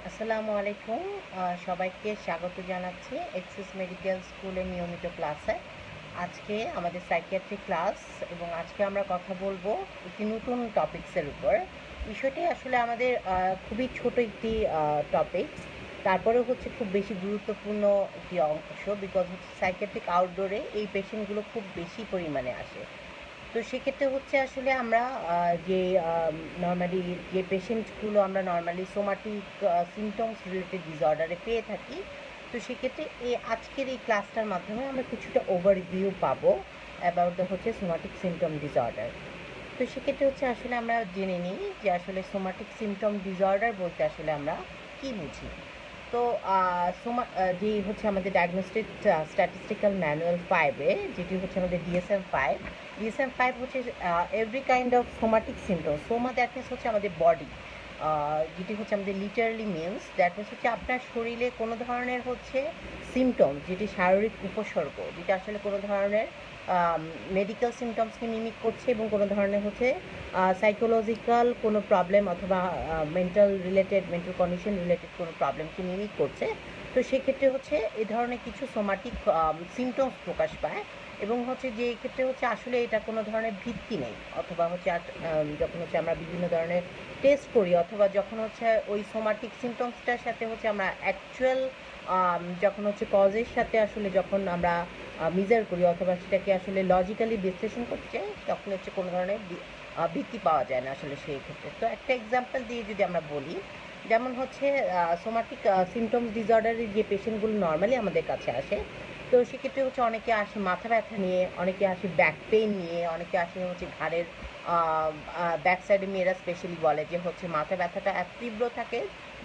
আসসালামু আলাইকুম। সবাইকে স্বাগত জানাচ্ছি এক্সিস মেডিকেল স্কুলের নিয়মিত ক্লাসে। আজকে আমাদের সাইকিয়াট্রি ক্লাস এবং আজকে আমরা কথা বলবো একটি নতুন টপিকসের উপর। বিষয়টি আসলে আমাদের খুবই ছোট একটি টপিকস, তারপরেও হচ্ছে খুব বেশি গুরুত্বপূর্ণ একটি অংশ, বিকজ হচ্ছে সাইকিয়াট্রিক আউটডোরে এই পেশেন্টগুলো খুব বেশি পরিমাণে আসে। তো সেক্ষেত্রে হচ্ছে আসলে আমরা যে নর্মালি যে পেশেন্টগুলো আমরা নর্মালি সোমাটিক সিমটমস রিলেটেড ডিসঅর্ডারে পেয়ে থাকি, তো সেক্ষেত্রে আজকের এই ক্লাসটার মাধ্যমে আমরা কিছুটা ওভারভিউ পাবো অ্যাবাউট দ্য হচ্ছে সোমাটিক সিমটম ডিসঅর্ডার। তো সেক্ষেত্রে হচ্ছে আসলে আমরা জেনে নিই যে আসলে সোমাটিক সিমটম ডিসঅর্ডার বলতে আসলে আমরা কী বুঝি। তো যেই হচ্ছে আমাদের ডায়াগনস্টিক স্ট্যাটিস্টিক্যাল ম্যানুয়াল 5-এ, যেটি হচ্ছে আমাদের ডিএসএম-5 হচ্ছে every kind of somatic symptom. Soma that means হচ্ছে আমাদের বডি, যেটি হচ্ছে আমাদের লিটারালি মিনস দ্যাট মিনস হচ্ছে আপনার শরীরে কোনো ধরনের হচ্ছে সিমটম, যেটি শারীরিক উপসর্গ, যেটা আসলে কোনো ধরনের মেডিকেল সিমটমসকে মিমিক করছে এবং কোনো ধরনের হচ্ছে সাইকোলজিক্যাল কোনো প্রবলেম অথবা মেন্টাল কন্ডিশন রিলেটেড কোনো প্রবলেমকে মিমিক করছে। তো সেক্ষেত্রে হচ্ছে এ ধরনের কিছু সোমাটিক সিমটমস প্রকাশ পায় এবং হচ্ছে যে ক্ষেত্রে হচ্ছে আসলে এটা কোনো ধরনের ভিত্তি নেই, অথবা হচ্ছে যখন হচ্ছে আমরা বিভিন্ন ধরনের টেস্ট করি অথবা যখন হচ্ছে ওই সোমাটিক সিমটমসটার সাথে হচ্ছে আমরা অ্যাকচুয়াল যখন হচ্ছে কজের সাথে আসলে যখন আমরা মেজার করি অথবা সেটাকে আসলে লজিক্যালি বিশ্লেষণ করতে চাই, তখন হচ্ছে কোনো ধরনের ভিত্তি পাওয়া যায় না আসলে সেই ক্ষেত্রে। তো একটা এক্সাম্পল দিয়ে যদি আমরা বলি, যেমন হচ্ছে সোমাটিক সিমটমস ডিসঅর্ডারের যে পেশেন্টগুলো নর্মালি আমাদের কাছে আসে, তো সেক্ষেত্রে হচ্ছে অনেকে আসে মাথা ব্যথা নিয়ে, অনেকে আসে ব্যাক পেইন নিয়ে, অনেকে আসে হচ্ছে ঘাড়ের ব্যাক সাইডে, মেয়েরা স্পেশালি বলে যে হচ্ছে মাথা ব্যথাটা এত তীব্র থাকে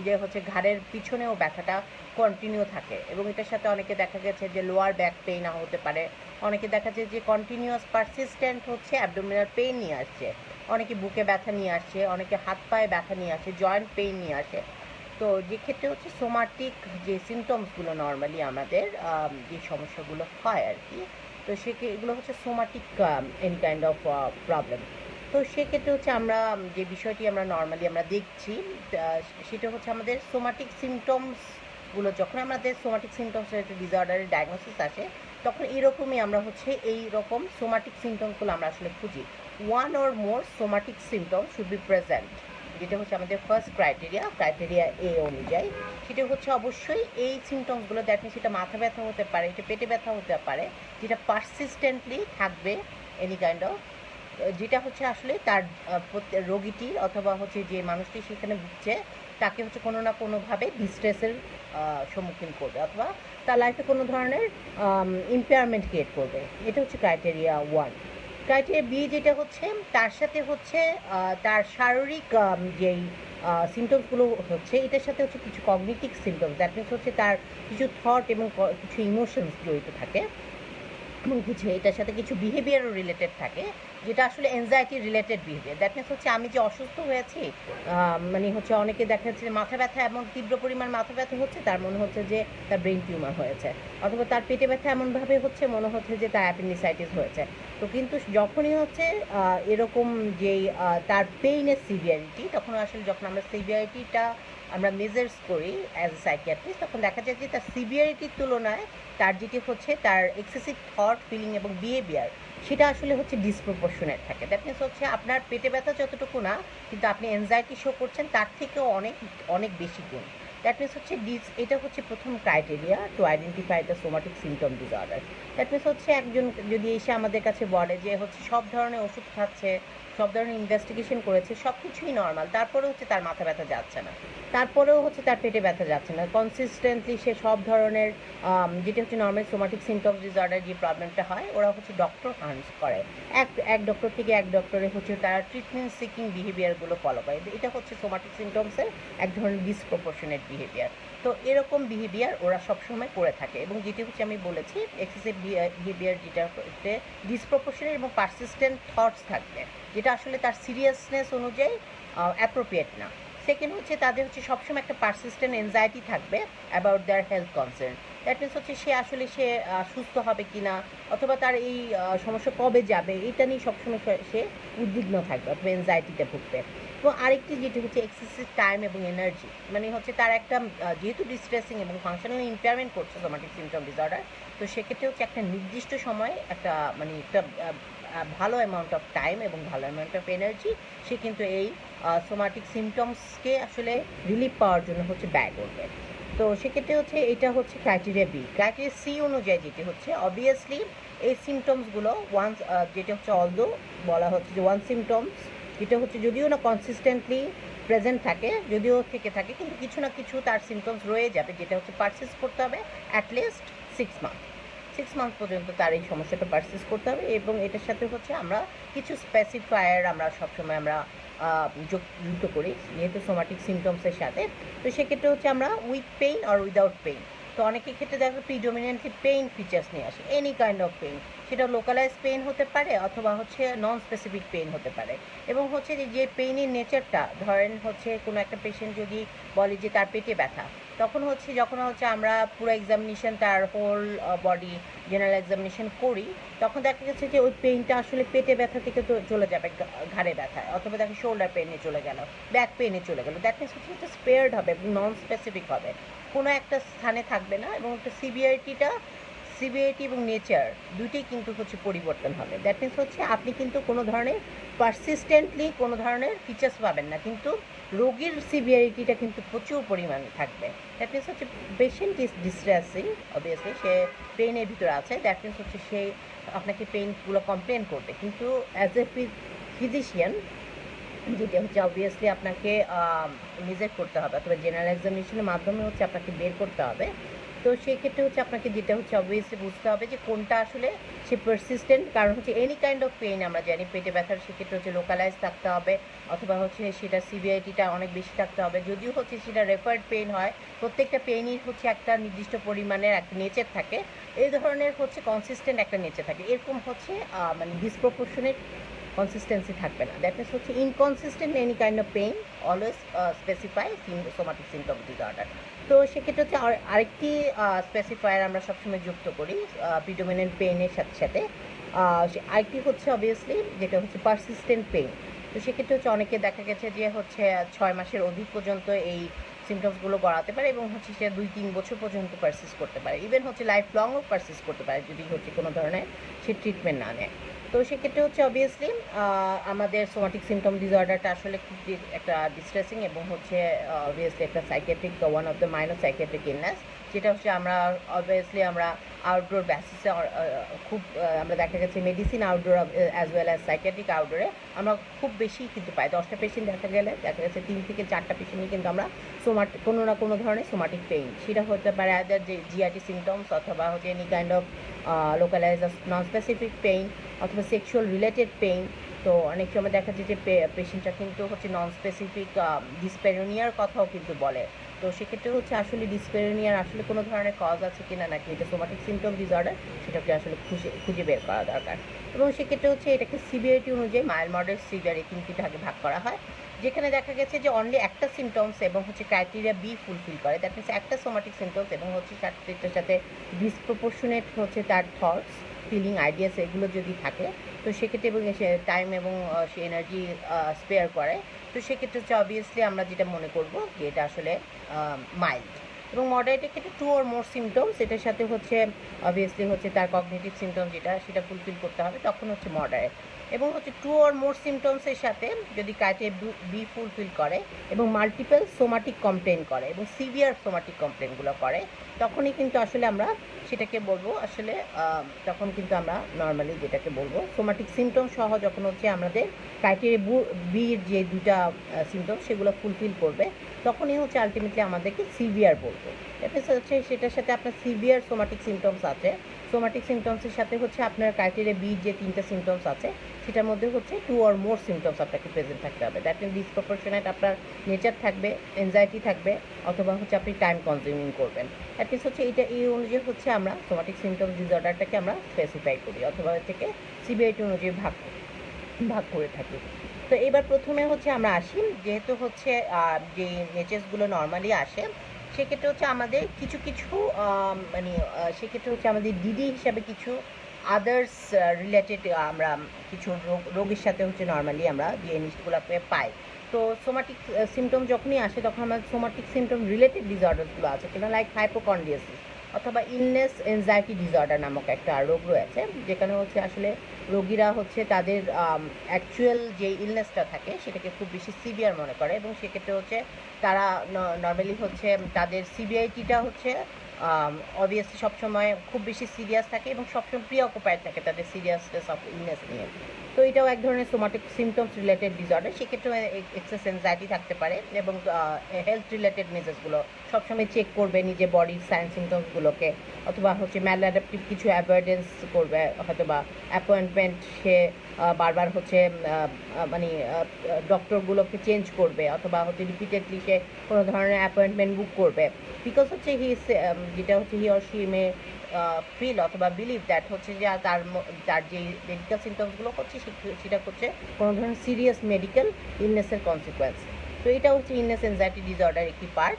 যে হচ্ছে ঘাড়ের পিছনেও ব্যথাটা কন্টিনিউ থাকে, এবং এটার সাথে অনেকে দেখা গেছে যে লোয়ার ব্যাক পেইন হতে পারে, অনেকে দেখা যায় যে কন্টিনিউয়াস পারসিস্টেন্ট হচ্ছে অ্যাবডোমিনাল পেইন নিয়ে আসছে, অনেকে বুকে ব্যথা নিয়ে আসছে, অনেকে হাত পায়ে ব্যথা নিয়ে আসে, জয়েন্ট পেইন নিয়ে আসে। তো যে ক্ষেত্রে হচ্ছে সোমাটিক যে সিমটমসগুলো নর্মালি আমাদের যে সমস্যাগুলো হয় আর কি, তো এগুলো হচ্ছে somatic any kind of problem. তো সেক্ষেত্রে হচ্ছে আমরা যে বিষয়টি আমরা নর্মালি আমরা দেখছি, সেটা হচ্ছে আমাদের সোমাটিক সিমটমসগুলো, যখন আমাদের সোমাটিক সিমটমস রিলেটেড ডিসঅর্ডারের ডায়াগনোসিস আসে, তখন এরকমই আমরা হচ্ছে এই রকম সোমাটিক সিমটমসগুলো আমরা আসলে খুঁজি। One or more somatic symptoms should be present, যেটা হচ্ছে আমাদের ফার্স্ট ক্রাইটেরিয়া এ অনুযায়ী। সেটা হচ্ছে অবশ্যই এই সিমটমসগুলো, দ্যাট মিনস সেটা মাথা ব্যথা হতে পারে, এটা পেটে ব্যথা হতে পারে, যেটা পারসিস্টেন্টলি থাকবে এনি কাইন্ড অফ, যেটা হচ্ছে আসলে তার রোগীটির অথবা হচ্ছে যে মানুষটি সেখানে ভুগছে তাকে হচ্ছে কোনো না কোনোভাবে ডিস্ট্রেসের সম্মুখীন করবে অথবা তার লাইফে কোনো ধরনের ইম্পেয়ারমেন্ট ক্রিয়েট করবে। এটা হচ্ছে ক্রাইটেরিয়া 1। ক্রাইটেরিয়া বি যেটা হচ্ছে, তার সাথে হচ্ছে তার শারীরিক যেই সিমটমসগুলো হচ্ছে, এটার সাথে হচ্ছে কিছু কগনিটিভ সিমটমস, দ্যাট মিনস হচ্ছে তার কিছু থট এবং কিছু ইমোশনস জড়িত থাকে, এবং কিছু এটার সাথে কিছু বিহেভিয়ারও রিলেটেড থাকে, যেটা আসলে anxiety related behaviour. That means হচ্ছে আমি যে অসুস্থ হয়েছি, মানে হচ্ছে অনেকে দেখা যাচ্ছে মাথা ব্যথা, এমন তীব্র পরিমাণ মাথা ব্যথা হচ্ছে তার মনে হচ্ছে যে তার ব্রেন টিউমার হয়েছে, অথবা তার পেটে ব্যথা এমনভাবে হচ্ছে মনে হচ্ছে যে তার অ্যাপেন্ডিসাইটিস হয়েছে। তো কিন্তু যখনই হচ্ছে এরকম যেই তার পেইনের সিভিয়ারিটি, তখন আসলে যখন আমরা সিভিয়ারিটিটা আমরা মেজার্স করি অ্যাজ এ সাইকিয়াট্রিস্ট, তখন দেখা যায় যে তার সিভিয়ারিটির তুলনায় তার যেটি হচ্ছে তার এক্সেসিভ থট, ফিলিং এবং বিহেভিয়ার, সেটা আসলে হচ্ছে ডিসপ্রপোর্শনেট থাকে। দ্যাট মিনস হচ্ছে আপনার পেটে ব্যথা যতটুকু না, কিন্তু আপনি এনজাইটি শো করছেন তার থেকেও অনেক অনেক বেশি গুণ। দ্যাট মিনস হচ্ছে এটা হচ্ছে প্রথম criteria to identify the somatic symptom disorder. That means হচ্ছে একজন যদি এসে আমাদের কাছে বলে যে হচ্ছে সব ধরনের ওষুধ খাচ্ছে, সব ধরনের ইনভেস্টিগেশন করেছে, সব কিছুই নর্মাল, তারপরেও হচ্ছে তার মাথা ব্যথা যাচ্ছে না, তারপরেও হচ্ছে তার পেটে ব্যথা যাচ্ছে না, কনসিস্টেন্টলি সে সব ধরনের যেটা হচ্ছে নর্মাল সোমাটিক সিমটমস ডিসঅর্ডার যে প্রবলেমটা হয়, ওরা হচ্ছে ডক্টর হান্টস করে, এক ডক্টর থেকে এক ডক্টরে হচ্ছে তারা ট্রিটমেন্ট সিকিং বিহেভিয়ারগুলো ফলো করে। এটা হচ্ছে সোমাটিক সিমটমসের এক ধরনের ডিসপ্রপোর্শনেট বিহেভিয়ার। তো এরকম বিহেভিয়ার ওরা সবসময় করে থাকে, এবং যেটি হচ্ছে আমি বলেছি এক্সেসিভ বিহেভিয়ার, যেটা হচ্ছে ডিসপ্রপোর্শনেট এবং পারসিস্টেন্ট থটস থাকবে, যেটা আসলে তার সিরিয়াসনেস অনুযায়ী অ্যাপ্রোপ্রিয়েট না। সেকেন্ড হচ্ছে তাদের হচ্ছে সবসময় একটা পারসিস্টেন্ট এনজাইটি থাকবে about their health concern. That means হচ্ছে সে আসলে সে সুস্থ হবে কি না, অথবা তার এই সমস্যা কবে যাবে, এটা নিয়ে সবসময় সে উদ্বিগ্ন থাকবে অথবা এনজাইটিতে ভুগবে। তো এবং আরেকটি যেটি হচ্ছে এক্সেসিভ টাইম এবং এনার্জি, মানে হচ্ছে তার একটা যেহেতু ডিস্ট্রেসিং এবং ফাংশনাল ইম্পেয়ারমেন্ট করছে সোমাটিক সিমটম ডিসঅর্ডার, তো সেক্ষেত্রে হচ্ছে একটা নির্দিষ্ট সময় একটা মানে একটা ভালো অ্যামাউন্ট অফ টাইম এবং ভালো অ্যামাউন্ট অফ এনার্জি সে কিন্তু এই সোমাটিক সিমটমসকে আসলে রিলিফ পাওয়ার জন্য হচ্ছে ব্যয় করবে। তো সেক্ষেত্রে হচ্ছে এটা হচ্ছে ক্রাইটেরিয়া বি। ক্রাইটেরিয়া সি অনুযায়ী যেটি হচ্ছে অবভিয়াসলি এই সিমটমসগুলো ওয়ান্স যেটা হচ্ছে অলদো বলা হচ্ছে যে ওয়ান সিমটমস যেটা হচ্ছে যদিও না কনসিস্টেন্টলি প্রেজেন্ট থাকে, যদিও থেকে থাকে, কিন্তু কিছু না কিছু তার সিমটমস রয়ে যাবে, যেটা হচ্ছে পারসিস্ট করতে হবে অ্যাটলিস্ট 6 মান্থ পর্যন্ত তার এই সমস্যাটা পারসিস্ট করতে হবে। এবং এটার সাথে হচ্ছে আমরা কিছু স্পেসিফায়ার আমরা সবসময় আমরা যুক্ত করি যেহেতু সোমাটিক সিমটমসের সাথে। তো সেক্ষেত্রে হচ্ছে আমরা উইথ পেইন আর উইদাউট পেইন। তো অনেকের ক্ষেত্রে দেখা প্রিডোমিনেন্টলি পেইন ফিচার্স নিয়ে আসে, এনি কাইন্ড অফ পেইন, সেটা লোকালাইজ পেইন হতে পারে অথবা হচ্ছে নন স্পেসিফিক পেইন হতে পারে। এবং হচ্ছে যে পেইনের নেচারটা, ধরেন হচ্ছে কোনো একটা পেশেন্ট যদি বলে যে তার পেটে ব্যথা, তখন হচ্ছে যখন হচ্ছে আমরা পুরো এক্সামিনেশন তার হোল বডি জেনারেল এক্সামিনেশন করি, তখন দেখা গেছে যে ওই পেইনটা আসলে পেটে ব্যথা থেকে তো চলে যাবে ঘাড়ে ব্যথায়, অথবা দেখে শোল্ডার পেইনে চলে গেল, ব্যাক পেইনে চলে গেল। দ্যাট মিনস হচ্ছে এটা স্পেয়ার্ড হবে এবং নন স্পেসিফিক হবে, কোনো একটা স্থানে থাকবে না। এবং একটা সিভিয়ারিটি এবং নেচার দুইটাই কিন্তু হচ্ছে পরিবর্তন হবে। দ্যাট মিনস হচ্ছে আপনি কিন্তু কোনো ধরনের পারসিস্টেন্টলি কোনো ধরনের ফিচার্স পাবেন না, কিন্তু রোগীর সিভিয়ারিটিটা কিন্তু প্রচুর পরিমাণে থাকবে। দ্যাট মিনস হচ্ছে পেশেন্ট ইজ ডিস্ট্রেসিং, অবভিয়াসলি সে পেইনের ভিতরে আছে, দ্যাট মিনস হচ্ছে সে আপনাকে পেইনগুলো কমপ্লেন করবে, কিন্তু অ্যাজ এ ফিজিশিয়ান যেটা হচ্ছে অবভিয়াসলি আপনাকে নিজে করতে হবে অথবা জেনারেল এক্সামিনেশনের মাধ্যমে হচ্ছে আপনাকে বের করতে হবে। তো সেক্ষেত্রে হচ্ছে আপনাকে যেটা হচ্ছে অবভিয়াসলি বুঝতে হবে যে কোনটা আসলে সে পারসিস্টেন্ট, কারণ হচ্ছে এনি কাইন্ড অফ পেইন আমরা জানি পেটে ব্যথার সেক্ষেত্রে হচ্ছে লোকালাইজ থাকতে হবে অথবা হচ্ছে সেটা সিভিয়ারিটিটা অনেক বেশি থাকতে হবে। যদিও হচ্ছে সেটা রেফার্ড পেইন হয়, প্রত্যেকটা পেইনই হচ্ছে একটা নির্দিষ্ট পরিমাণের একটা নেচার থাকে, এই ধরনের হচ্ছে কনসিস্টেন্ট একটা নেচার থাকে, এরকম হচ্ছে মানে ডিসপ্রপোর্শনেট কনসিস্টেন্সি থাকবে না। দ্যাট মিনস হচ্ছে inconsistent any kind of pain always specify somatic symptom disorder. তো সেক্ষেত্রে হচ্ছে আরেকটি স্পেসিফায়ার আমরা সবসময় যুক্ত করি প্রিডোমিনেন্ট পেইনের সাথে সাথে, আরেকটি হচ্ছে অবভিয়াসলি যেটা হচ্ছে পারসিস্টেন্ট পেইন। তো সেক্ষেত্রে হচ্ছে অনেকে দেখা গেছে যে হচ্ছে 6 মাসের অধিক পর্যন্ত এই সিমটমসগুলো গড়াতে পারে এবং হচ্ছে সে 2-3 বছর পর্যন্ত পারসিস্ট করতে পারে, ইভেন হচ্ছে লাইফ লংও পারসিস্ট করতে পারে যদি হচ্ছে কোনো ধরনের সে ট্রিটমেন্ট না নেয়। তো সেক্ষেত্রে হচ্ছে অবভিয়াসলি আমাদের সোমাটিক সিমটম ডিসঅর্ডারটা আসলে খুব একটা ডিস্ট্রেসিং এবং হচ্ছে অবভিয়াসলি একটা psychiatric one of the minor psychiatric illness, যেটা হচ্ছে আমরা অবভিয়াসলি আমরা আউটডোর বেসিসে খুব আমরা দেখা গেছে medicine outdoor as well as psychiatric আউটডোরে আমরা খুব বেশি কিন্তু পাই। 10টা পেশেন্ট দেখা গেছে 3 থেকে 4টা পেশেন্টই কিন্তু আমরা কোনো না কোনো ধরনের সোমাটিক পেইন, সেটা হতে পারে আদার যে জিআরটি সিমটমস অথবা হচ্ছে any kind of localise non specific pain অথবা সেক্সুয়াল রিলেটেড পেইন। তো অনেক সময় দেখা যায় যে পেশেন্টটা কিন্তু হচ্ছে নন স্পেসিফিক ডিসপ্যারোনিয়ার কথাও কিন্তু বলে। তো সেক্ষেত্রে হচ্ছে আসলে ডিসপ্যারোনিয়ার আসলে কোনো ধরনের কজ আছে কিনা নাকি এটা সোমাটিক সিমটম ডিসঅর্ডার, সেটাকে আসলে খুঁজে বের করা দরকার। এবং সেক্ষেত্রে হচ্ছে এটাকে সিভিয়ারিটি অনুযায়ী মাইল্ড, মডারেট, সিভিয়ার এই 3টি ভাগে ভাগ করা হয়, যেখানে দেখা গেছে যে অনলি একটা সিমটমস এবং হচ্ছে ক্রাইটেরিয়া বি ফুলফিল করে, দ্যাট মিনস একটা সোমাটিক সিমটমস এবং হচ্ছে সেটার সাথে ডিসপ্রপোর্শনেট হচ্ছে তার থটস, ফিলিং, আইডিয়াস এগুলো যদি থাকে, তো সেক্ষেত্রে এবং সে টাইম এবং সে এনার্জি স্পেয়ার করে, তো সেক্ষেত্রে হচ্ছে অবভিয়াসলি আমরা যেটা মনে করব যে এটা আসলে মাইল্ড। এবং মডারেটের ক্ষেত্রে 2 or more সিমটমস, এটার সাথে হচ্ছে অবভিয়াসলি হচ্ছে তার কগনিটিভ সিমটম সেটা ফুলফিল করতে হবে, তখন হচ্ছে মডারেট। এবং হচ্ছে 2 or more সিমটমসের সাথে যদি ক্রাইটেরিয়া বি ফুলফিল করে এবং মাল্টিপল সোমাটিক কমপ্লেন করে এবং সিভিয়ার সোমাটিক কমপ্লেনগুলো করে, তখনই কিন্তু আসলে আমরা সেটাকে বলবো আসলে তখন কিন্তু আমরা নর্মালি যেটাকে বলবো সোমাটিক সিমটম সহ যখন হচ্ছে আমাদের ক্রাইটেরিয়া বির যে 2টা সিমটম সেগুলো ফুলফিল করবে, তখনই হচ্ছে আলটিমেটলি আমাদেরকে সিভিয়ার বলবো। এটা হচ্ছে সেটার সাথে আপনার সিভিয়ার সোমাটিক সিমটমস আছে, সোমাটিক সিমটমসের সাথে হচ্ছে আপনার ক্রাইটেরিয়া বি যে 3টা সিমটমস আছে সেটার মধ্যে হচ্ছে 2 or more সিমটমস আপনাকে প্রেজেন্ট থাকতে হবে। দ্যাট মিনস ডিসপ্রপোর্শনেট আপনার নেচার থাকবে, এনজাইটি থাকবে অথবা হচ্ছে আপনি টাইম কনজিউমিং করবেন। দ্যাট মিনস হচ্ছে এই অনুযায়ী হচ্ছে আমরা সোমাটিক সিমটমস ডিসঅর্ডারটাকে আমরা স্পেসিফাই করি অথবা থেকে সিভিয়ারিটি অনুযায়ী ভাগ করে থাকি। তো এবার প্রথমে হচ্ছে আমরা আসি, যেহেতু হচ্ছে যে নেচার্সগুলো নর্মালি আসে সেক্ষেত্রে হচ্ছে আমাদের কিছু মানে সেক্ষেত্রে হচ্ছে আমাদের ডিডি হিসাবে কিছু আদার্স রিলেটেড আমরা কিছু রোগের সাথে হচ্ছে নর্মালি আমরা যে জিনিসগুলোকে পাই। তো সোমাটিক সিমটম যখনই আসে তখন আমাদের সোমাটিক সিমটম রিলেটেড ডিসঅর্ডারসগুলো আছে কিনা, লাইক হাইপোকন্ড্রিয়াসিস অথবা ইলনেস এনজাইটি ডিসঅর্ডার নামক একটা রোগ রয়েছে, যেখানে হচ্ছে আসলে রোগীরা হচ্ছে তাদের অ্যাকচুয়াল যে ইলনেসটা থাকে সেটাকে খুব বেশি সিভিয়ার মনে করে, এবং সেক্ষেত্রে হচ্ছে তারা নর্মালি হচ্ছে তাদের সিভিয়ারিটিটা হচ্ছে অবভিয়াসলি সবসময় খুব বেশি সিরিয়াস থাকে এবং সবসময় প্রিঅকুপাইড থাকে তাদের সিরিয়াসনেস অফ ইলনেস নিয়ে। তো এটাও এক ধরনের সোমাটিক সিমটমস রিলেটেড ডিসঅর্ডার। সেক্ষেত্রে এক্সেস এনজাইটি থাকতে পারে, এবং হেলথ রিলেটেড মেজেসগুলো সবসময় চেক করবে নিজের বডির সাইন সিমটমসগুলোকে, অথবা হচ্ছে ম্যাল অ্যাডাপটিভ কিছু অ্যাভয়েডেন্স করবে, হয়তো বা অ্যাপয়েন্টমেন্ট সে বারবার হচ্ছে মানে ডক্টরগুলোকে চেঞ্জ করবে, অথবা হচ্ছে রিপিটেডলি সে কোনো ধরনের অ্যাপয়েন্টমেন্ট বুক করবে, বিকজ হচ্ছে যেটা হচ্ছে he or she may feel অথবা বিলিভ দ্যাট হচ্ছে যে তার যে মেডিকেল সিমটমসগুলো হচ্ছে সেটা হচ্ছে কোনো ধরনের সিরিয়াস মেডিকেল ইলনেসের কনসিকুয়েন্স। তো এটা হচ্ছে ইলনেস এনজাইটি ডিসঅর্ডার একটি পার্ট,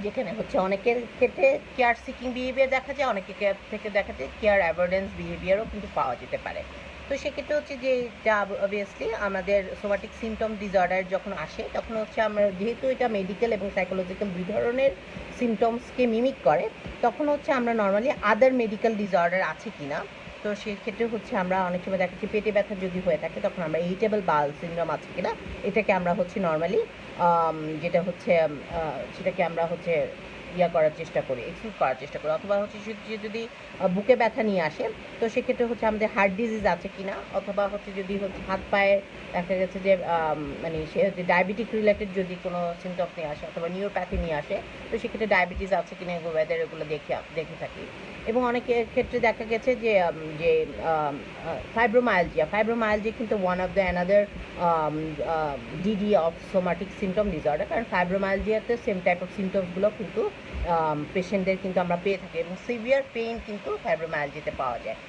যেখানে হচ্ছে অনেকের ক্ষেত্রে কেয়ার সিকিং বিহেভিয়ার দেখা যায়, অনেকের থেকে দেখা যায় কেয়ার অ্যাভয়েডেন্স বিহেভিয়ারও কিন্তু পাওয়া যেতে পারে। তো সেক্ষেত্রে হচ্ছে যে যা অবভিয়াসলি আমাদের সোমাটিক সিমটম ডিসঅর্ডার যখন আসে তখন হচ্ছে আমরা যেহেতু এটা মেডিকেল এবং সাইকোলজিক্যাল দুই ধরনের সিমটমসকে মিমিক করে, তখন হচ্ছে আমরা নর্মালি আদার মেডিকেল ডিসঅর্ডার আছে কি না, তো সেক্ষেত্রে হচ্ছে আমরা অনেক সময় দেখাচ্ছি পেটে ব্যথা যদি হয়ে থাকে তখন আমরা ইরিটেবল বাউল সিনড্রোম আছে কিনা এটাকে আমরা হচ্ছে নর্মালি যেটা হচ্ছে সেটাকে আমরা হচ্ছে করার চেষ্টা করি, এক্সক্লুড করার চেষ্টা করি, অথবা হচ্ছে যদি বুকে ব্যথা নিয়ে আসে তো সেক্ষেত্রে হচ্ছে আমাদের হার্ট ডিজিজ আছে কিনা, অথবা হচ্ছে যদি হচ্ছে হাত পায়ে দেখা গেছে যে মানে সে হচ্ছে ডায়াবেটিক রিলেটেড যদি কোনো সিমটমস নিয়ে আসে অথবা নিউরোপ্যাথি নিয়ে আসে, তো সেক্ষেত্রে ডায়াবেটিস আছে কিনা ওয়েদার এগুলো দেখে থাকি। এবং অনেকের ক্ষেত্রে দেখা গেছে যে যে ফাইব্রোমায়ালজিয়া কিন্তু one of the another DD of somatic symptom disorder, কারণ ফাইব্রোমায়ালজিয়াতে সেম টাইপ অফ সিমটমসগুলো কিন্তু পেশেন্টদের কিন্তু আমরা পেয়ে থাকি, এবং সিভিয়ার পেইন কিন্তু ফাইব্রোমায়ালজিতে পাওয়া যায়।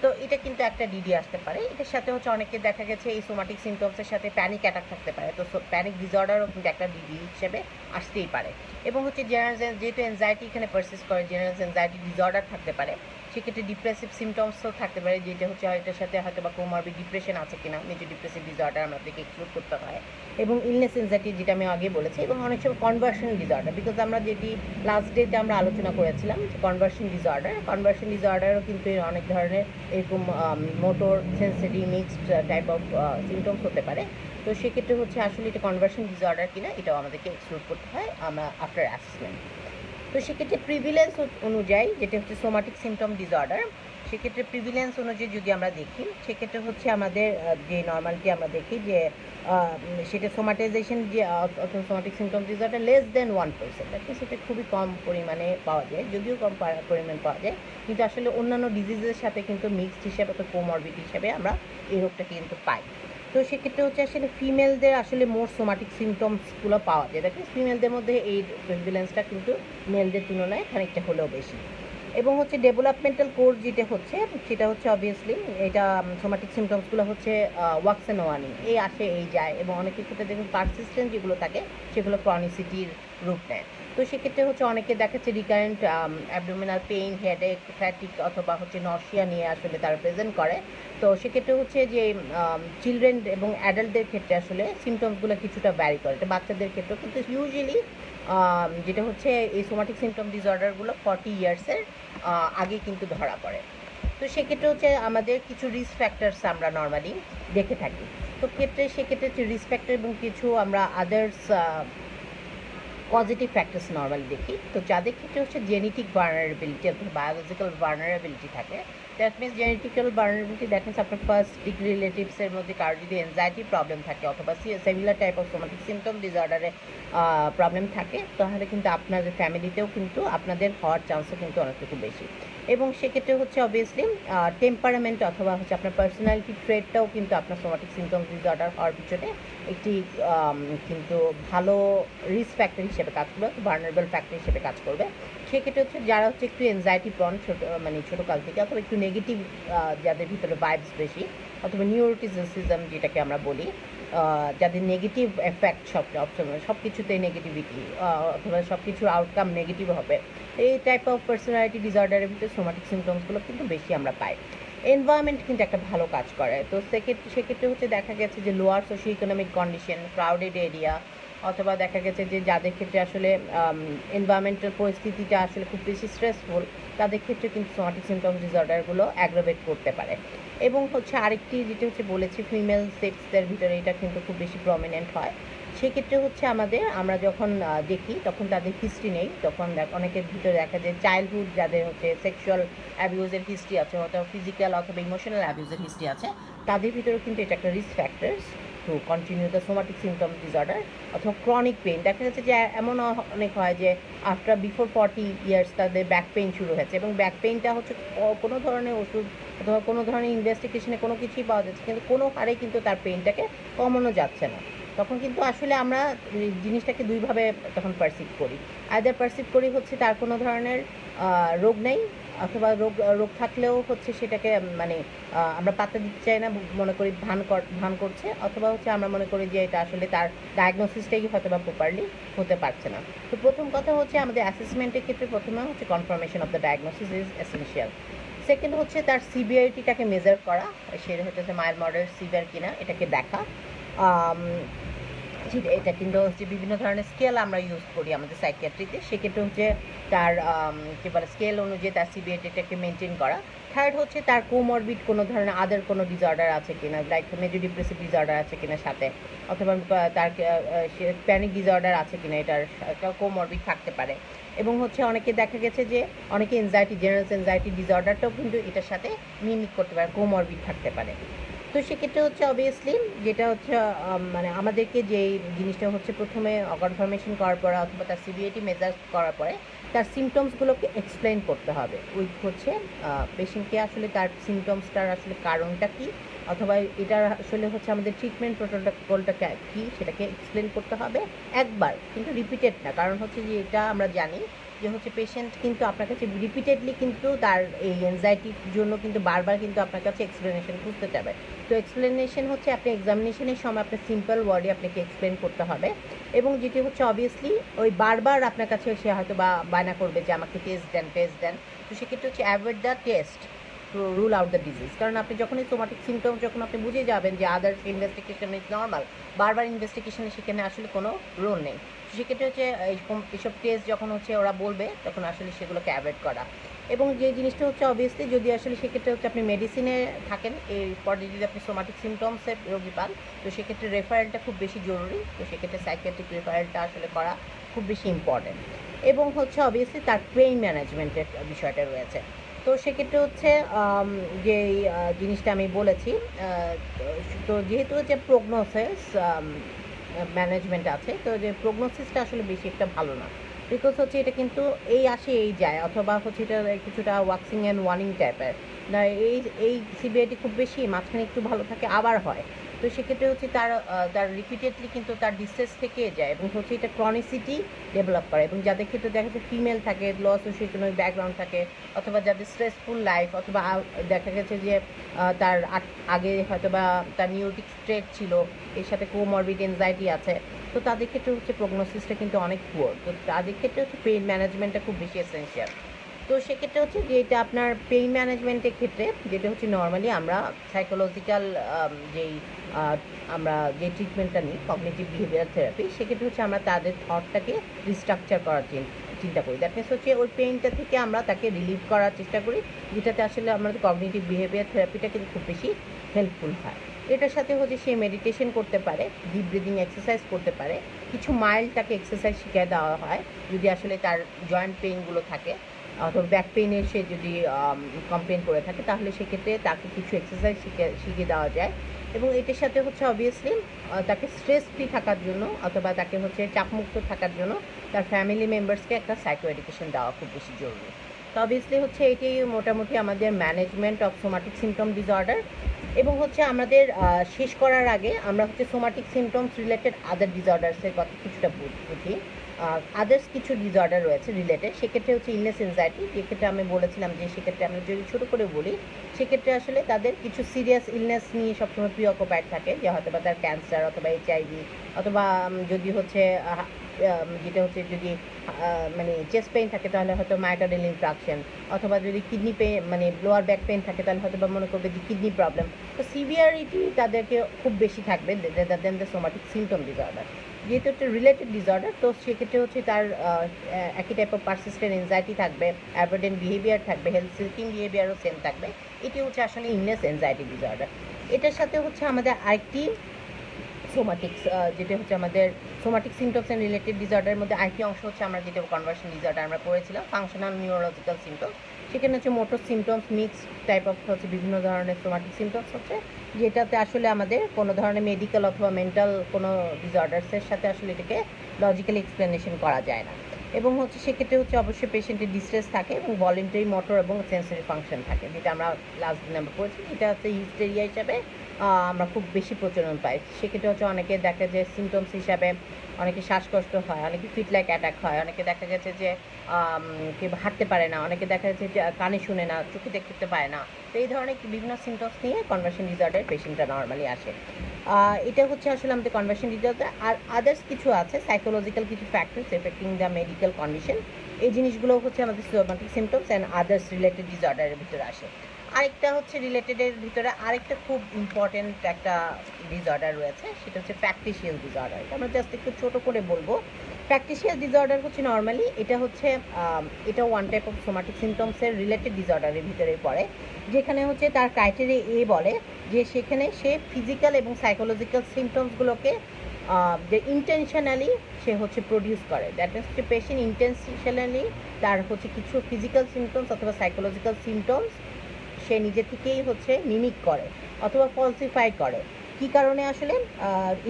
তো এটা কিন্তু একটা ডিডি আসতে পারে। এটার সাথে হচ্ছে অনেকে দেখা গেছে এই সোমাটিক সিমটমসের সাথে প্যানিক অ্যাটাক থাকতে পারে, তো প্যানিক ডিসঅর্ডারও কিন্তু একটা ডিডি হিসেবে আসতেই পারে। এবং হচ্ছে জেনারেল যেহেতু এনজাইটি এখানে পারসিস্ট করে, জেনারেল এনজাইটি ডিসঅর্ডার থাকতে পারে, সেক্ষেত্রে ডিপ্রেসিভ সিমটমসও থাকতে পারে, যেটা হচ্ছে এটার সাথে হয়তো বা কোমরবিড ডিপ্রেশন আছে কিনা, মেজর ডিপ্রেসিভ ডিসঅর্ডার আমাদেরকে এক্সক্লুড করতে হয়, এবং ইলনেস এনজাইটি যেটা আমি আগে বলেছি, এবং অনেক সময় কনভার্সন ডিসঅর্ডার, বিকজ আমরা যেটি লাস্ট ডেতে আমরা আলোচনা করেছিলাম যে কনভার্সন ডিসঅর্ডারও কিন্তু অনেক ধরনের এরকম motor sensitive mixed type of symptoms হতে পারে। তো সেক্ষেত্রে হচ্ছে আসলে এটা কনভার্সন ডিসঅর্ডার কিনা এটাও আমাদেরকে এক্সক্লুড করতে হয় আফটার অ্যাসেসমেন্ট। তো সেক্ষেত্রে প্রিভিলেন্স অনুযায়ী যেটা হচ্ছে সোমাটিক সিমটম ডিসঅর্ডার, সেক্ষেত্রে প্রিভিলেন্স অনুযায়ী যদি আমরা দেখি সেক্ষেত্রে হচ্ছে আমাদের যে নর্মালিটি আমরা দেখি যে সেটা সোমাটাইজেশন যে অথবা somatic symptom disorder less than 1%, সেটা খুবই কম পরিমাণে পাওয়া যায়, যদিও কম পরিমাণ পাওয়া যায়, কিন্তু আসলে অন্যান্য ডিজিজের সাথে কিন্তু মিক্সড হিসেবে অথবা কোমরবিড হিসেবে আমরা এই রোগটা কিন্তু পাই। তো সেক্ষেত্রে হচ্ছে আসলে ফিমেলদের আসলে মোর সোমাটিক সিমটমসগুলো পাওয়া যায়, দেখেন ফিমেলদের মধ্যে এই প্রেভিলেন্সটা কিন্তু মেলদের তুলনায় খানিকটা হলেও বেশি। এবং হচ্ছে ডেভেলপমেন্টাল কোর্স যেটা হচ্ছে সেটা হচ্ছে অবভিয়াসলি এটা সোমাটিক সিমটমসগুলো হচ্ছে ওয়াক্স অ্যান্ড ওয়ানিং, এই আসে এই যায়, এবং অনেকের ক্ষেত্রে দেখুন পারসিস্টেন্ট যেগুলো থাকে সেগুলো ক্রনিসিটির রূপ নেয়। তো সেক্ষেত্রে হচ্ছে অনেকে দেখাচ্ছে recurrent abdominal pain, headache, fatigue অথবা হচ্ছে নশিয়া নিয়ে আসলে তারা প্রেজেন্ট করে। তো সেক্ষেত্রে হচ্ছে যে চিলড্রেন এবং অ্যাডাল্টদের ক্ষেত্রে আসলে সিমটমসগুলো কিছুটা ভ্যারি করে, এটা বাচ্চাদের ক্ষেত্রেও, কিন্তু ইউজুয়ালি যেটা হচ্ছে এই সোমাটিক সিমটম ডিসঅর্ডারগুলো 40 ইয়ার্সের আগে কিন্তু ধরা পড়ে। তো সেক্ষেত্রে হচ্ছে আমাদের কিছু রিস্ক ফ্যাক্টরস আমরা নর্মালি দেখে থাকি। তো সেক্ষেত্রে হচ্ছে রিস্ক ফ্যাক্টর এবং কিছু আমরা আদার্স পজিটিভ ফ্যাক্টরস নর্মালি দেখি। তো যাদের ক্ষেত্রে হচ্ছে জেনেটিক ভার্নারেবিলিটি অথবা বায়োলজিক্যাল ভার্নারেবিলিটি থাকে, that means genetical vulnerability that means আপনার ফার্স্ট ডিগ্রি রিলেটিভসের মধ্যে কারো যদি এনজাইটি প্রবলেম থাকে অথবা similar type of somatic symptom ডিসঅর্ডারে প্রবলেম থাকে, তাহলে কিন্তু আপনাদের ফ্যামিলিতেও কিন্তু আপনাদের হওয়ার চান্সও কিন্তু অনেকটুকু বেশি। এবং সেক্ষেত্রে হচ্ছে অবভিয়াসলি টেম্পারামেন্ট অথবা হচ্ছে আপনার পার্সোনালিটি ট্রেটটাও কিন্তু আপনার সোমাটিক সিমটম ডিসঅর্ডার হওয়ার পিছনে একটি কিন্তু ভালো রিস্ক ফ্যাক্টর হিসেবে কাজ করবে, ভার্নারেবল ফ্যাক্টর হিসেবে কাজ করবে। সেক্ষেত্রে হচ্ছে যারা হচ্ছে একটু এনজাইটি প্রন ছোটোকাল থেকে, অথবা একটু নেগেটিভ যাদের ভিতরে ভাইবস বেশি, অথবা নিউরোটিসিজম যেটাকে আমরা বলি, যাদের নেগেটিভ এফেক্ট সব কিছুতেই নেগেটিভিটি অথবা সব কিছুর আউটকাম নেগেটিভ হবে, এই টাইপ অফ পার্সোনালিটি ডিসঅর্ডারের ভিতরে সোমাটিক সিমটমসগুলো কিন্তু বেশি আমরা পাই। এনভায়রনমেন্ট কিন্তু একটা ভালো কাজ করে। তো সেক্ষেত্রে হচ্ছে দেখা গেছে যে lower socio economic condition, crowded area, অথবা দেখা গেছে যে যাদের ক্ষেত্রে আসলে এনভায়রনমেন্টাল পরিস্থিতিটা আসলে খুব বেশি স্ট্রেসফুল, তাদের ক্ষেত্রে কিন্তু সোমাটিক সিমটমস ডিসঅর্ডারগুলো অ্যাগ্রাভেট করতে পারে। এবং হচ্ছে আরেকটি যেটা হচ্ছে বলেছি, ফিমেল সেক্সদের ভিতরে এটা কিন্তু খুব বেশি প্রমিনেন্ট হয়। সেক্ষেত্রে হচ্ছে আমরা যখন দেখি তখন তাদের হিস্ট্রি নেই, তখন অনেকের ভিতরে দেখা যায় চাইল্ডহুড যাদের হচ্ছে সেক্সুয়াল অ্যাবিউজের হিস্ট্রি আছে, অথবা ফিজিক্যাল অথবা ইমোশনাল অ্যাবিউজের হিস্ট্রি আছে, তাদের ভিতরেও কিন্তু এটা একটা risk factors to continue the somatic symptoms disorder. অথবা ক্রনিক পেইন দেখা যাচ্ছে যে এমন অনেক হয় যে আফটার বিফোর 40 ইয়ার্স তাদের ব্যাক পেইন শুরু হয়েছে, এবং ব্যাক পেইনটা হচ্ছে কোনো ধরনের ওষুধ অথবা কোনো ধরনের ইনভেস্টিগেশনে কোনো কিছুই পাওয়া যাচ্ছে, কিন্তু কোনো হারে কিন্তু তার পেইনটাকে কমানো যাচ্ছে না। তখন কিন্তু আসলে আমরা জিনিসটাকে দুইভাবে তখন পারসিভ করি। আইদার পারসিভ করি হচ্ছে তার কোনো ধরনের রোগ নেই, অথবা রোগ থাকলেও হচ্ছে সেটাকে মানে আমরা পাত্তা দিতে চাই না, মনে করি ভান করছে, অথবা হচ্ছে আমরা মনে করি যে এটা আসলে তার ডায়াগনোসিসটাই হয়তো বা প্রপারলি হতে পারছে না। তো প্রথম কথা হচ্ছে আমাদের অ্যাসেসমেন্টের ক্ষেত্রে প্রথমে হচ্ছে confirmation of the diagnosis is essential. Second হচ্ছে তার সিভিয়ারিটিটাকে মেজার করা, সেটা হচ্ছে মাইল্ড মডারেট সিভিয়ার কিনা এটাকে দেখা। এটা কিন্তু হচ্ছে বিভিন্ন ধরনের স্কেল আমরা ইউজ করি আমাদের সাইকিয়াট্রিতে, সেক্ষেত্রে হচ্ছে তার কী বলে স্কেল অনুযায়ী তার সিভিয়ারিটিটাকে মেনটেন করা। থার্ড হচ্ছে তার কোমরবিড কোনো ধরনের আদার কোনো ডিসঅর্ডার আছে কিনা, লাইক মেজর ডিপ্রেসিভ ডিসঅর্ডার আছে কিনা সাথে, অথবা তার প্যানিক ডিসঅর্ডার আছে কিনা, এটার কোমরবিড থাকতে পারে। এবং হচ্ছে অনেকে দেখা গেছে যে অনেকে এনজাইটি, জেনারেল এনজাইটি ডিসঅর্ডারটাও কিন্তু এটার সাথে মিমিক করতে পারে, কোমরবিড থাকতে পারে। তো সেক্ষেত্রে হচ্ছে অবভিয়াসলি যেটা হচ্ছে মানে আমাদেরকে যেই জিনিসটা হচ্ছে প্রথমে কনফার্মেশন করার পরে অথবা তার সিভিয়ারিটি মেজার করার পরে তার সিমটমসগুলোকে এক্সপ্লেন করতে হবে। ওই হচ্ছে পেশেন্টকে আসলে তার সিমটমসটার আসলে কারণটা কী, অথবা এটার আসলে হচ্ছে আমাদের ট্রিটমেন্ট প্রোটোকলটা কী সেটাকে এক্সপ্লেন করতে হবে একবার, কিন্তু রিপিটেড না। কারণ হচ্ছে যে এটা আমরা জানি যে হচ্ছে পেশেন্ট কিন্তু আপনার কাছে রিপিটেডলি কিন্তু তার এই এনজাইটির জন্য কিন্তু বারবার কিন্তু আপনার কাছে এক্সপ্লেনেশন খুঁজতে যাবে। তো এক্সপ্লেনেশন হচ্ছে আপনি এক্সামিনেশনের সময় আপনার সিম্পল ওয়ার্ডে আপনাকে এক্সপ্লেন করতে হবে। এবং যেটি হচ্ছে অবভিয়াসলি ওই বারবার আপনার কাছে সে হয়তো বা বায়না করবে যে আমাকে টেস্ট দেন। তো সেক্ষেত্রে হচ্ছে avoid the test to rule out the disease. কারণ আপনি যখনই সোমাটিক সিমটম যখন আপনি বুঝে যাবেন যে আদার্স ইনভেস্টিগেশন ইজ নর্মাল, বারবার ইনভেস্টিগেশনে সেখানে আসলে কোনো রোল নেই। সেক্ষেত্রে হচ্ছে এইসব টেস্ট যখন হচ্ছে ওরা বলবে তখন আসলে সেগুলোকে অ্যাভয়েড করা। এবং যে জিনিসটা হচ্ছে অবভিয়াসলি যদি আসলে সেক্ষেত্রে হচ্ছে আপনি মেডিসিনে থাকেন, এরপরে যদি আপনি সোমাটিক সিমটমসের রোগী পান, তো সেক্ষেত্রে রেফারেলটা খুব বেশি জরুরি। তো সেক্ষেত্রে সাইকিয়াট্রিক রেফারেলটা আসলে করা খুব বেশি ইম্পর্টেন্ট। এবং হচ্ছে অবভিয়াসলি তার পেইন ম্যানেজমেন্টের বিষয়টা রয়েছে। তো সেক্ষেত্রে হচ্ছে যেই জিনিসটা আমি বলেছি, তো যেহেতু হচ্ছে প্রগনোসিস ম্যানেজমেন্ট আছে, তো যে প্রগনোসিসটা আসলে বেশি একটা ভালো না, বিকজ হচ্ছে এটা কিন্তু এই আসে এই যায়, অথবা হচ্ছে এটা কিছুটা ওয়াক্সিং অ্যান্ড ওয়ার্নিং টাইপের না। এই সিভিয়ারিটি খুব বেশি, মাঝখানে একটু ভালো থাকে আবার হয়। তো সেক্ষেত্রে হচ্ছে তার রিপিটেডলি কিন্তু তার ডিস্ট্রেস থেকে যায়, এবং হচ্ছে এটা ক্রনিসিটি ডেভেলপ করে। এবং যাদের ক্ষেত্রে দেখা যাচ্ছে ফিমেল থাকে, লো সোশিওইকোনমিক ব্যাকগ্রাউন্ড থাকে, অথবা যাদের স্ট্রেসফুল লাইফ, অথবা দেখা গেছে যে তার আগে হয়তো বা তার নিউরোটিক স্ট্রেট ছিল, এর সাথে কোমরবিড এনজাইটি আছে, তো তাদের ক্ষেত্রে হচ্ছে প্রগনোসিসটা কিন্তু অনেক পুয়ার। তো তাদের ক্ষেত্রে হচ্ছে পেইন ম্যানেজমেন্টটা খুব বেশি এসেনশিয়াল। তো সেক্ষেত্রে হচ্ছে যে এটা আপনার পেইন ম্যানেজমেন্টের ক্ষেত্রে যেটা হচ্ছে নর্মালি আমরা সাইকোলজিক্যাল আমরা যে ট্রিটমেন্টটা নিই, কগনিটিভ বিহেভিয়ার থেরাপি, সেক্ষেত্রে হচ্ছে আমরা তাদের থটটাকে রিস্ট্রাকচার করার চিন্তা করি। দ্যাট মিনস হচ্ছে ওই পেইনটা থেকে আমরা তাকে রিলিভ করার চেষ্টা করি, যেটাতে আসলে আমাদের কগনিটিভ বিহেভিয়ার থেরাপিটা কিন্তু খুব বেশি হেল্পফুল হয়। এটার সাথে হচ্ছে সে মেডিটেশন করতে পারে, ডিপ ব্রিদিং এক্সারসাইজ করতে পারে, কিছু মাইল্ড তাকে এক্সারসাইজ শিখিয়ে দেওয়া হয় যদি আসলে তার জয়েন্ট পেইনগুলো থাকে, অথবা ব্যাক পেইনের সে যদি কমপ্লেন করে থাকে, তাহলে সেক্ষেত্রে তাকে কিছু এক্সারসাইজ শিখিয়ে দেওয়া যায়। এবং এটার সাথে হচ্ছে অবভিয়াসলি তাকে স্ট্রেস ফ্রি থাকার জন্য, অথবা তাকে হচ্ছে চাপমুক্ত থাকার জন্য তার ফ্যামিলি মেম্বার্সকে একটা সাইকো এডুকেশন দেওয়া খুব বেশি জরুরি। তো অবভিয়াসলি হচ্ছে এটি মোটামুটি আমাদের management of somatic symptom disorder. এবং হচ্ছে আমাদের শেষ করার আগে আমরা হচ্ছে সোমাটিক সিমটমস রিলেটেড আদার ডিসঅর্ডার্সের কথা কিছুটা বুঝি। আদার্স কিছু ডিসঅর্ডার রয়েছে রিলেটেড, সেক্ষেত্রে হচ্ছে ইলনেস এনজাইটি, যেক্ষেত্রে আমি বলেছিলাম যে সেক্ষেত্রে আমরা যদি ছোটো করে বলি, সেক্ষেত্রে আসলে তাদের কিছু সিরিয়াস ইলনেস নিয়ে সবসময় প্রিঅকুপাইড থাকে, যে হয়তো বা তার ক্যান্সার, অথবা HIV, অথবা যদি হচ্ছে যেটা হচ্ছে যদি মানে চেস্ট পেইন থাকে তাহলে হয়তো মায়োকার্ডিয়াল ইনফ্রাকশন, অথবা যদি কিডনি পেইন মানে লোয়ার ব্যাক পেইন থাকে তাহলে হয়তো বা মনে করবে যে কিডনি প্রবলেম। তো সিভিয়ারিটি তাদেরকে খুব বেশি থাকবে দেন দ্য সোমাটিক সিমটম ডিসঅর্ডার। যেহেতু একটা রিলেটেড ডিসঅর্ডার, তো সেক্ষেত্রে হচ্ছে তার একই টাইপ অফ পারসিস্টেন্ট এনজাইটি থাকবে, অ্যাভয়েডেন্ট বিহেভিয়ার থাকবে, হেলথ সিকিং বিহেভিয়ারও সেম থাকবে। এটি হচ্ছে আসলে ইলনেস এনজাইটি ডিসঅর্ডার। এটার সাথে হচ্ছে আমাদের আরেকটি সোমাটিক্স, যেটা হচ্ছে আমাদের সোমাটিক সিমটমস অ্যান্ড রিলেটেড ডিসঅর্ডারের মধ্যে আরেকটি অংশ হচ্ছে আমরা যেটা কনভার্সন ডিসঅর্ডার আমরা পড়েছিলাম, ফাংশনাল নিউরোলজিক্যাল সিমটমস। সেখানে হচ্ছে motor symptoms mix type of হচ্ছে বিভিন্ন ধরনের সোমাটিক সিমটমস হচ্ছে, যেটাতে আসলে আমাদের কোনো ধরনের মেডিকেল অথবা মেন্টাল কোনো ডিসঅর্ডার্সের সাথে আসলে এটাকে লজিক্যালি এক্সপ্লেনেশন করা যায় না। এবং হচ্ছে সেক্ষেত্রে হচ্ছে অবশ্যই পেশেন্টের ডিস্ট্রেস থাকে এবং ভলেন্টারি মোটর এবং সেন্সরি ফাংশন থাকে, যেটা আমরা লাস্ট দিন আমরা পড়েছি। এটা হচ্ছে হিস্টেরিয়া হিসাবে আমরা খুব বেশি প্রচলন পাই। সেক্ষেত্রে হচ্ছে অনেকে দেখা যায় সিমটমস হিসাবে অনেকে শ্বাসকষ্ট হয়, অনেকে ফিট লাইক অ্যাটাক হয়, অনেকে দেখা গেছে যে কেউ হাঁটতে পারে না, অনেকে দেখা যাচ্ছে যে কানে শুনে না, চোখে দেখতে পায় না। তো এই ধরনের বিভিন্ন সিমটমস নিয়ে কনভার্সন ডিসঅর্ডার পেশেন্টরা নর্মালি আসে। এটা হচ্ছে আসলে আমাদের কনভার্সন ডিসঅর্ডার। আর আদার্স কিছু আছে সাইকোলজিক্যাল কিছু factors affecting the medical condition. এই জিনিসগুলো হচ্ছে আমাদের somatic symptoms and others related ডিসঅর্ডারের ভিতরে আসে। আরেকটা হচ্ছে রিলেটেডের ভিতরে আরেকটা খুব ইম্পর্টেন্ট একটা ডিসঅর্ডার রয়েছে, সেটা হচ্ছে ফ্যাকটিশিয়াস ডিসঅর্ডার। আমরা জাস্ট একটু ছোটো করে বলবো। ফ্যাকটিশিয়াস ডিসঅর্ডার হচ্ছে নর্মালি এটা হচ্ছে এটা ওয়ান টাইপ অফ সোমাটিক সিমটমসের রিলেটেড ডিসঅর্ডারের ভিতরে পড়ে, যেখানে হচ্ছে তার ক্রাইটেরিয়া বলে যে সেখানে সে ফিজিক্যাল এবং সাইকোলজিক্যাল সিমটমসগুলোকে যে ইন্টেনশনালি সে হচ্ছে প্রডিউস করে। দ্যাট মিনস হচ্ছে পেশেন্ট ইন্টেনশনালি তার হচ্ছে কিছু ফিজিক্যাল সিমটমস অথবা সাইকোলজিক্যাল সিমটমস সে নিজে থেকেই হচ্ছে মিমিক করে অথবা ফলসিফাই করে। কী কারণে আসলে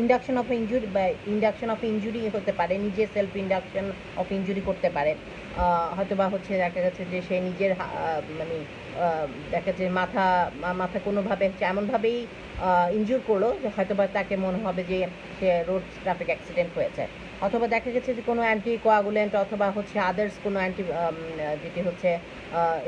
ইন্ডাকশন অফ ইনজুরি বা ইন্ডাকশন অফ ইনজুরি হতে পারে, নিজে সেলফ ইন্ডাকশন অফ ইনজুরি করতে পারে, হয়তো বা হচ্ছে দেখা যাচ্ছে যে সে নিজের মানে দেখা যাচ্ছে মাথা কোনোভাবে হচ্ছে এমনভাবেই ইনজুর করলো যে হয়তো বা তাকে মনে হবে যে সে রোড ট্রাফিক অ্যাক্সিডেন্ট হয়েছে, অথবা দেখা গেছে যে কোনো অ্যান্টি কোয়াগুলেন্ট অথবা হচ্ছে আদার্স কোনো যেটি হচ্ছে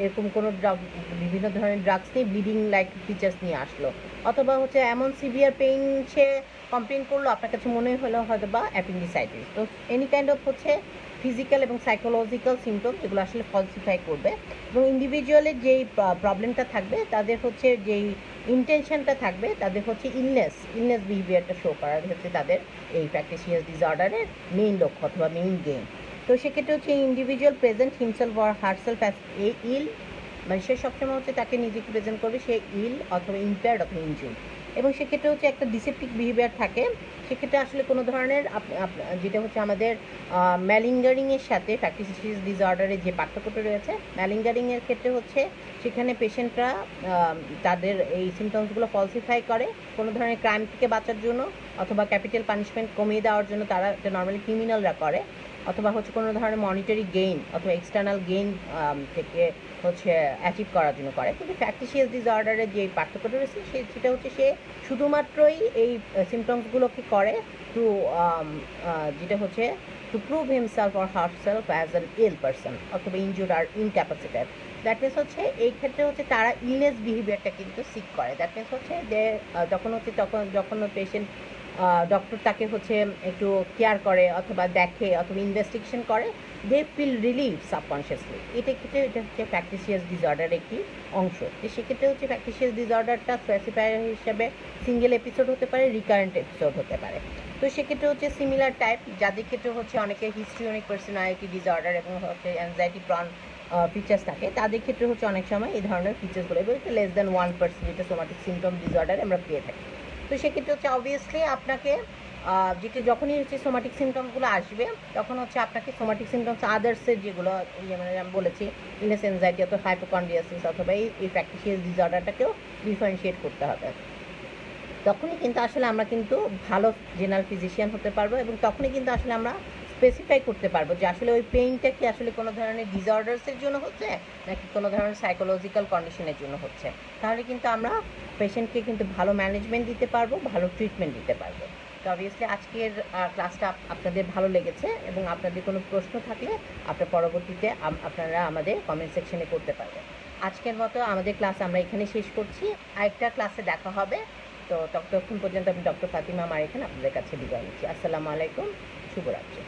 এরকম কোনো ড্রাগ, বিভিন্ন ধরনের ড্রাগস নিয়ে ব্লিডিং লাইক ফিচার্স নিয়ে আসলো, অথবা হচ্ছে এমন সিভিয়ার পেইন সে কমপ্লেন করলো আপনার কাছে মনে হলো হয়তো বা অ্যাপেন্ডিসাইটিস। তো এনি কাইন্ড অফ হচ্ছে ফিজিক্যাল এবং সাইকোলজিক্যাল সিমটম যেগুলো আসলে ফলসিফাই করবে, এবং ইন্ডিভিজুয়ালের যেই প্রবলেমটা থাকবে তাদের হচ্ছে যেই ইন্টেনশনটা থাকবে তাদের হচ্ছে ইলনেস বিহেভিয়ারটা শো করা হচ্ছে তাদের এই ফ্যাকটিশিয়াস ডিসঅর্ডারের মেইন লক্ষ্য অথবা মেইন গেম। তো সেক্ষেত্রে হচ্ছে individual present himself or herself as a ill, মানে সে সবসময় হচ্ছে তাকে নিজেকে প্রেজেন্ট করবে সে ইল অথবা ইম্পেয়ার্ড অথবা ইনজুর্ড, এবং সেক্ষেত্রে হচ্ছে একটা ডিসেপটিক বিহেভিয়ার থাকে। সেক্ষেত্রে আসলে কোনো ধরনের যেটা হচ্ছে আমাদের ম্যালিঙ্গারিংয়ের সাথে ফ্যাকটিশিয়াস ডিসঅর্ডারের যে পার্থক্যটা রয়েছে, ম্যালিঙ্গারিংয়ের ক্ষেত্রে হচ্ছে সেখানে পেশেন্টরা তাদের এই সিমটমসগুলো ফলসিফাই করে কোনো ধরনের ক্রাইম থেকে বাঁচার জন্য, অথবা ক্যাপিটাল পানিশমেন্ট কমিয়ে দেওয়ার জন্য তারা এটা নর্মালি ক্রিমিনালরা করে, অথবা হচ্ছে কোনো ধরনের মনিটারি গেইন অথবা এক্সটার্নাল গেইন থেকে হচ্ছে অ্যাচিভ করার জন্য করে। কিন্তু ফ্যাকটিশিয়াস ডিসঅর্ডারের যে পার্থক্যটা রয়েছে সেটা হচ্ছে সে শুধুমাত্রই এই সিমটমসগুলোকে করে টু যেটা হচ্ছে to prove himself or herself as an ill person অথবা ইনজুর্ড আর ইনক্যাপাসিটেড। দ্যাট মিনস হচ্ছে এই ক্ষেত্রে হচ্ছে তারা ইলনেস বিহেভিয়ারটা কিন্তু সিক করে। দ্যাট মিনস হচ্ছে যে যখন পেশেন্ট ডক্টর তাকে হচ্ছে একটু কেয়ার করে অথবা দেখে অথবা ইনভেস্টিগেশন করে, দে ফিল রিলিভ সাবকনশিয়াসলি। এটা হচ্ছে ফ্যাকটিশিয়াস ডিসঅর্ডারের একটি অংশ। তো সেক্ষেত্রে হচ্ছে ফ্যাকটিশিয়াস ডিসঅর্ডারটা স্পেসিফাই হিসেবে সিঙ্গেল এপিসোড হতে পারে, রিকারেন্ট এপিসোড হতে পারে। তো সেক্ষেত্রে হচ্ছে সিমিলার টাইপ, যাদের ক্ষেত্রে হচ্ছে অনেকে হিস্ট্রিওনিক পার্সোনালিটি ডিসঅর্ডার এবং হচ্ছে অ্যাংজাইটি প্রন ফিচার্স থাকে, তাদের ক্ষেত্রে হচ্ছে অনেক সময় এই ধরনের ফিচার্সগুলো এবং লেস দ্যান 1% যেটা সোমাটিক সিমটম ডিসঅর্ডার আমরা পেয়ে থাকি। তো সেক্ষেত্রে হচ্ছে অবভিয়াসলি আপনাকে যেটি যখনই হচ্ছে সোমাটিক সিমটমসগুলো আসবে তখন হচ্ছে আপনাকে সোমাটিক সিমটমস আদার্সের যেগুলো মানে আমি বলেছি ইলনেস এনজাইটি অথবা হাইপোকন্ড্রিয়াসিস অথবা এই ফ্যাকটিশিয়াস ডিসঅর্ডারটাকেও ডিফারেন্সিয়েট করতে হবে। তখনই কিন্তু আসলে আমরা কিন্তু ভালো জেনারেল ফিজিশিয়ান হতে পারবো, এবং তখনই কিন্তু আসলে আমরা স্পেসিফাই করতে পারবো যে আসলে ওই পেইনটা কি আসলে কোনো ধরনের ডিসঅর্ডার্সের জন্য হচ্ছে নাকি কোনো ধরনের সাইকোলজিক্যাল কন্ডিশনের জন্য হচ্ছে। তাহলে কিন্তু আমরা পেশেন্টকে কিন্তু ভালো ম্যানেজমেন্ট দিতে পারবো, ভালো ট্রিটমেন্ট দিতে পারবো। তো অবভিয়াসলি আজকের ক্লাসটা আপনাদের ভালো লেগেছে, এবং আপনাদের কোনো প্রশ্ন থাকলে আপনার পরবর্তীতে আপনারা আমাদের কমেন্ট সেকশনে করতে পারবেন। আজকের মতো আমাদের ক্লাস আমরা এখানে শেষ করছি, আরেকটা ক্লাসে দেখা হবে। তো ততক্ষণ পর্যন্ত আমি ডক্টর ফাতিমা মার এখানে আপনাদের কাছে বিদায় নিচ্ছি। আসসালামু আলাইকুম, শুভরাত্রি।